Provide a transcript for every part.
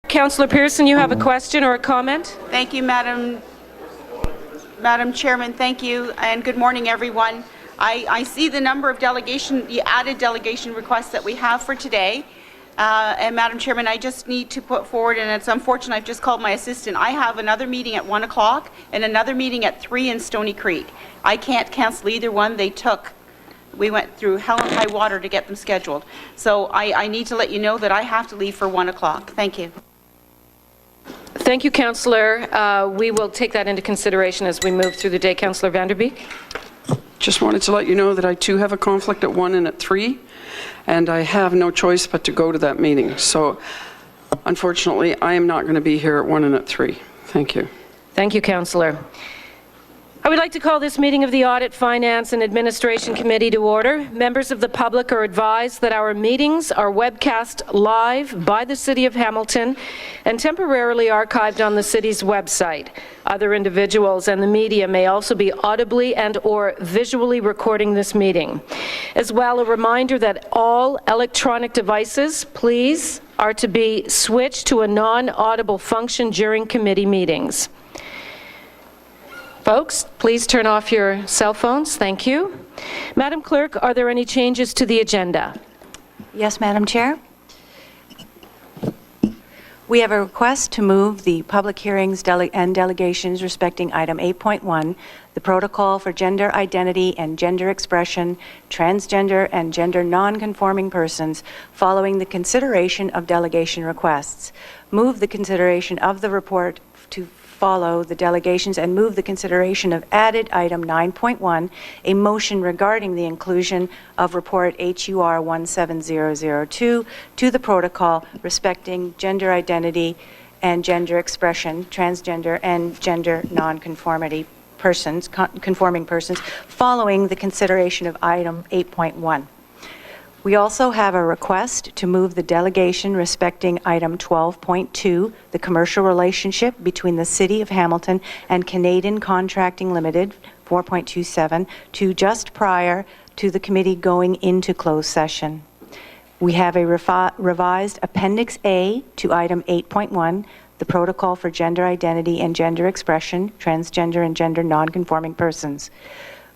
Councillor Pearson, you have a question or a comment? Thank you, Madam Chairman. Thank you, and good morning, everyone. I see the number of the added delegation requests that we have for today. And Madam Chairman, I just need to put forward, and it's unfortunate, I've just called my assistant. I have another meeting at 1 o'clock and another meeting at 3 in Stony Creek. I can't cancel either one. We went through hell and high water to get them scheduled. So I need to let you know that I have to leave for 1 o'clock. Thank you. Thank you, Councillor. We will take that into consideration as we move through the day. Councillor Vanderbeek. Just wanted to let you know that I too have a conflict at 1 and at 3, and I have no choice but to go to that meeting. So unfortunately, I am not going to be here at 1 and at 3. Thank you. Thank you, Councillor. I would like to call this meeting of the Audit, Finance and Administration Committee to order. Members of the public are advised that our meetings are webcast live by the City of Hamilton and temporarily archived on the city's website. Other individuals and the media may also be audibly and/or visually recording this meeting. As well, a reminder that all electronic devices, please, are to be switched to a non-audible function during committee meetings. Folks, please turn off your cell phones. Thank you. Madam Clerk, are there any changes to the agenda? Yes, Madam Chair. We have a request to move the public hearings and delegations respecting item 8.1, the protocol for gender identity and gender expression, transgender and gender non-conforming persons, following the consideration of delegation requests. Move the consideration of the report to follow the delegations and move the consideration of added item 9.1, a motion regarding the inclusion of report HUR 17002 to the protocol respecting gender identity and gender expression, transgender and gender non-conformity persons, conforming persons, following the consideration of item 8.1. We also have a request to move the delegation respecting item 12.2, the commercial relationship between the City of Hamilton and Canadian Contracting Limited, 4.27, to just prior to the committee going into closed session. We have a revised Appendix A to item 8.1, the protocol for gender identity and gender expression, transgender and gender non-conforming persons.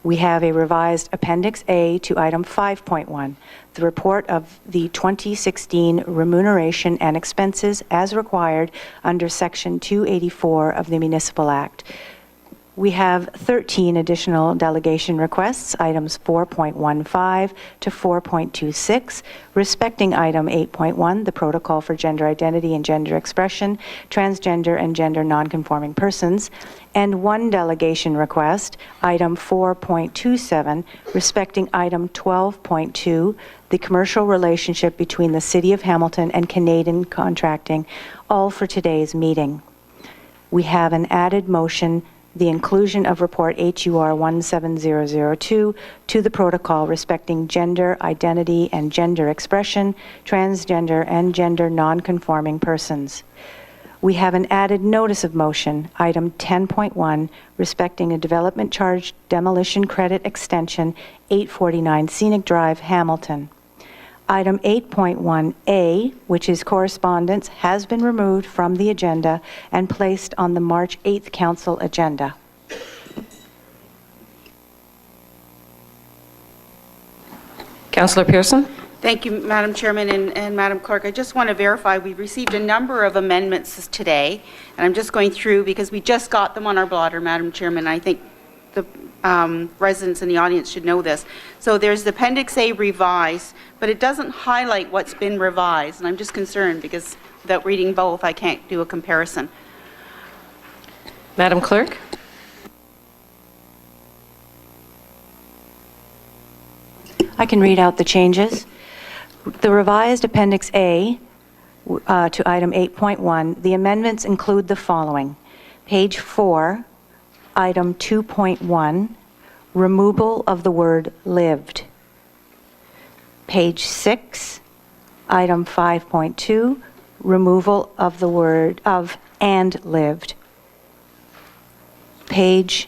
We have a revised Appendix A to item 5.1, the report of the 2016 remuneration and expenses as required under Section 284 of the Municipal Act. We have 13 additional delegation requests, items 4.15 to 4.26, respecting item 8.1, the protocol for gender identity and gender expression, transgender and gender non-conforming persons, and one delegation request, item 4.27, respecting item 12.2, the commercial relationship between the City of Hamilton and Canadian Contracting, all for today's meeting. We have an added motion, the inclusion of report HUR 17002 to the protocol respecting gender identity and gender expression, transgender and gender non-conforming persons. We have an added notice of motion, item 10.1, respecting a development charge demolition credit extension, 849 Scenic Drive, Hamilton. Item 8.1A, which is correspondence, has been removed from the agenda and placed on the March 8th Council agenda. Councillor Pearson. Thank you, Madam Chairman and Madam Clerk. I just want to verify we've received a number of amendments today, and I'm just going through because we just got them on our blotter, Madam Chairman. I think the residents in the audience should know this. So there's the Appendix A revised, but it doesn't highlight what's been revised, and I'm just concerned because without reading both, I can't do a comparison. Madam Clerk. I can read out the changes. The revised Appendix A to item 8.1, the amendments include the following. Page 4, item 2.1, removal of the word lived. Page 6, item 5.2, removal of the word of and lived. Page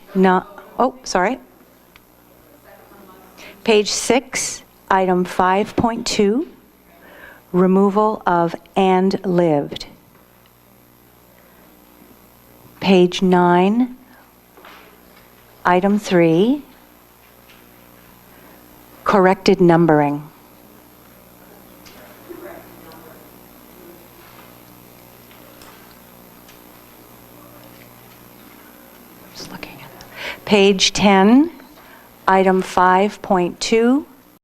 6, item 5.2, removal of and lived. Page 9, item 3, corrected numbering. Just looking at that. Page 10, item 5.2,